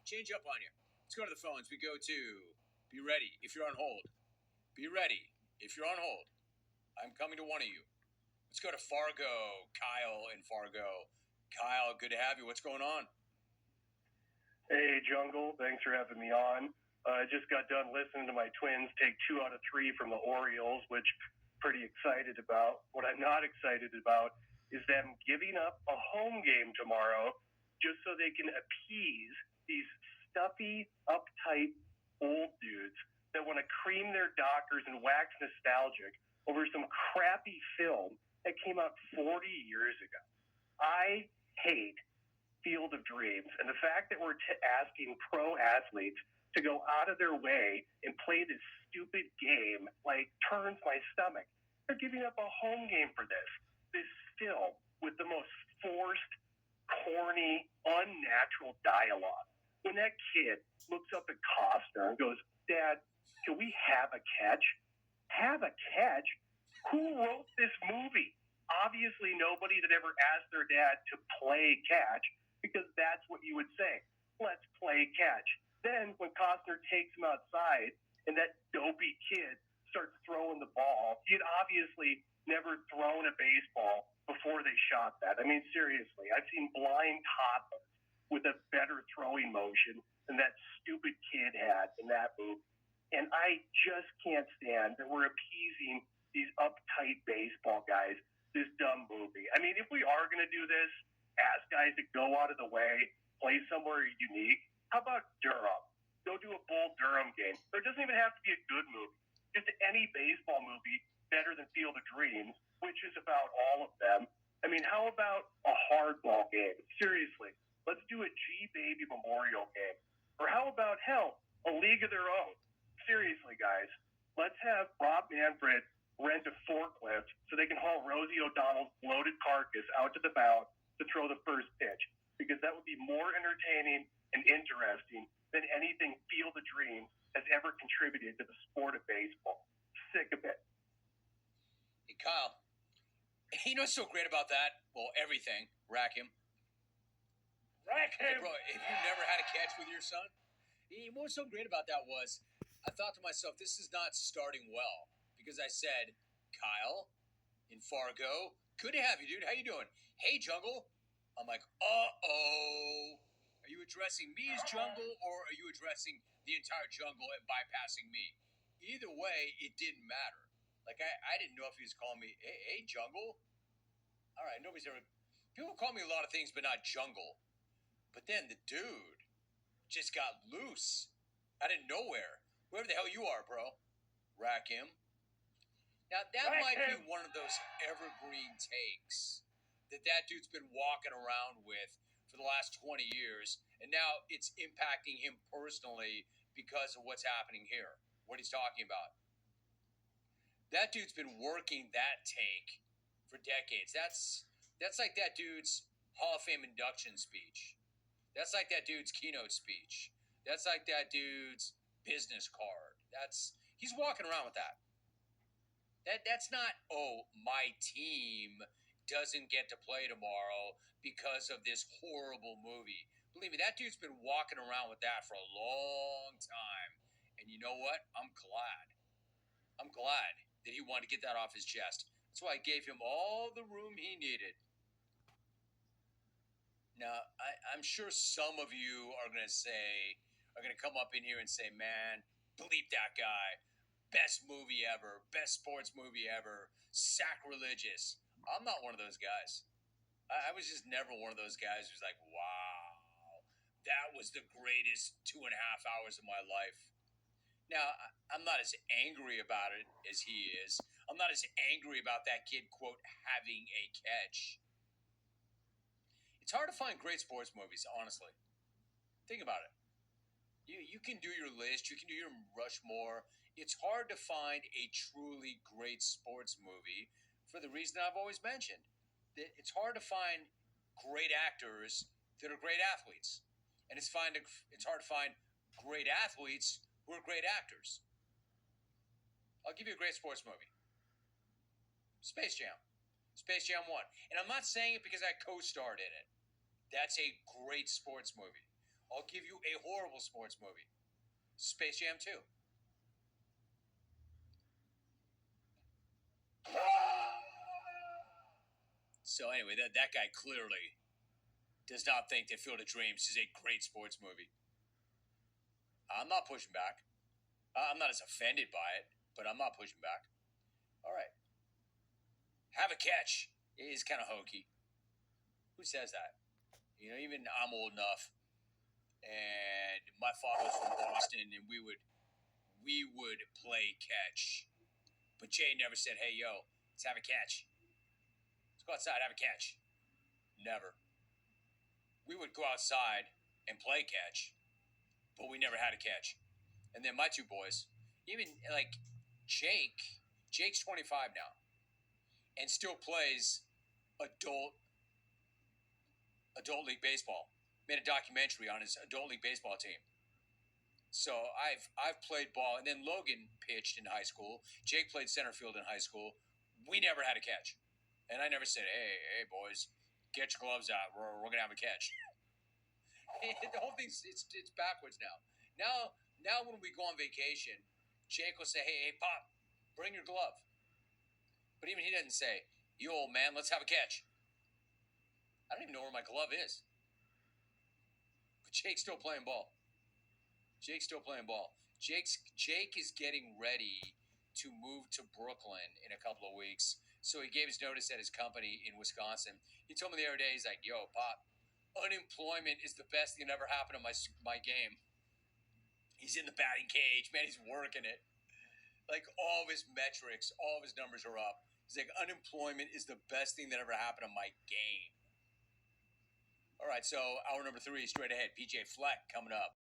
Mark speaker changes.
Speaker 1: change up on you. Let's go to the phones. We go to be ready if you're on hold. Be ready if you're on hold. I'm coming to one of you. Let's go to Fargo. Kyle in Fargo. Kyle, good to have you. What's going on?
Speaker 2: Hey, Jungle. Thanks for having me on. I just got done listening to my Twins take 2 out of 3 from the Orioles, which I'm pretty excited about. What I'm not excited about is them giving up a home game tomorrow just so they can appease these stuffy, uptight old dudes that want to cream their dockers and wax nostalgic over some crappy film that came out 40 years ago. I hate Field of Dreams, and the fact that we're asking pro athletes to go out of their way and play this stupid game turns my stomach. They're giving up a home game for this film with the most forced, corny, unnatural dialogue. When that kid looks up at Costner and goes, "Dad, can we have a catch?" Have a catch? Who wrote this movie? Obviously nobody that ever asked their dad to play catch, because that's what you would say. Let's play catch. Then when Costner takes him outside and that dopey kid starts throwing the ball, he had obviously never thrown a baseball before they shot that. I mean, seriously, I've seen blind toddlers with a better throwing motion than that stupid kid had in that movie. And I just can't stand that we're appeasing these uptight baseball guys, this dumb movie. I mean, if we are going to do this, ask guys to go out of the way, play somewhere unique. How about Durham? Go do a Bull Durham game. Or it doesn't even have to be a good movie. Just any baseball movie better than Field of Dreams, which is about all of them. I mean, how about a hardball game? Seriously, let's do a G-Baby Memorial game. Or how about, hell, a League of Their Own? Seriously, guys, let's have Rob Manfred rent a forklift so they can haul Rosie O'Donnell's bloated carcass out to the mound to throw the first pitch, because that would be more entertaining and interesting than anything Field of Dreams has ever contributed to the sport of baseball. Sick of it.
Speaker 1: Hey, Kyle, you know what's so great about that? Well, everything. Rack him. Hey, bro, have you never had a catch with your son? What's so great about that was I thought to myself, this is not starting well, because I said, Kyle in Fargo, good to have you, dude. How you doing? Hey, Jungle. I'm like, uh-oh. Are you addressing me as Jungle, or are you addressing the entire jungle and bypassing me? Either way, it didn't matter. I didn't know if he was calling me, hey, Jungle. All right, nobody's ever... People call me a lot of things, but not Jungle. But then the dude just got loose out of nowhere. Whoever the hell you are, bro. Rack him. Now, that might be one of those evergreen takes that dude's been walking around with for the last 20 years, and now it's impacting him personally because of what's happening here, what he's talking about. That dude's been working that take for decades. That's like that dude's Hall of Fame induction speech. That's like that dude's keynote speech. That's like that dude's business card. He's walking around with that. That's not, oh, my team doesn't get to play tomorrow because of this horrible movie. Believe me, that dude's been walking around with that for a long time. And you know what? I'm glad that he wanted to get that off his chest. That's why I gave him all the room he needed. Now, I'm sure some of you are going to come up in here and say, man, bleep that guy. Best movie ever. Best sports movie ever. Sacrilegious. I'm not one of those guys. I was just never one of those guys who's like, wow, that was the greatest 2.5 hours of my life. Now, I'm not as angry about it as he is. I'm not as angry about that kid, quote, having a catch. It's hard to find great sports movies, honestly. Think about it. You can do your list. You can do your Rushmore. It's hard to find a truly great sports movie for the reason I've always mentioned. It's hard to find great actors that are great athletes. And it's hard to find great athletes who are great actors. I'll give you a great sports movie. Space Jam. Space Jam 1. And I'm not saying it because I co-starred in it. That's a great sports movie. I'll give you a horrible sports movie. Space Jam 2. So anyway, that guy clearly does not think that Field of Dreams is a great sports movie. I'm not pushing back. I'm not as offended by it, but I'm not pushing back. All right. Have a catch is kind of hokey. Who says that? You know, even I'm old enough, and my father was from Boston, and we would play catch. But Jay never said, "Hey, yo, let's have a catch. Let's go outside, have a catch." Never. We would go outside and play catch, but we never had a catch. And then my two boys, even like Jake's 25 now, and still plays adult league baseball. Made a documentary on his adult league baseball team. So I've played ball, and then Logan pitched in high school. Jake played center field in high school. We never had a catch, and I never said, "Hey boys, get your gloves out. We're gonna have a catch." The whole thing's it's backwards now. Now when we go on vacation, Jake will say, "Hey Pop, bring your glove." But even he doesn't say, "You old man, let's have a catch." I don't even know where my glove is. But Jake's still playing ball. Jake is getting ready to move to Brooklyn in a couple of weeks. So he gave his notice at his company in Wisconsin. He told me the other day, he's like, "Yo, Pop, unemployment is the best thing that ever happened to my game." He's in the batting cage, man. He's working it. Like all of his metrics, all of his numbers are up. He's like, unemployment is the best thing that ever happened to my game. All right, so hour number 3 straight ahead. PJ Fleck coming up.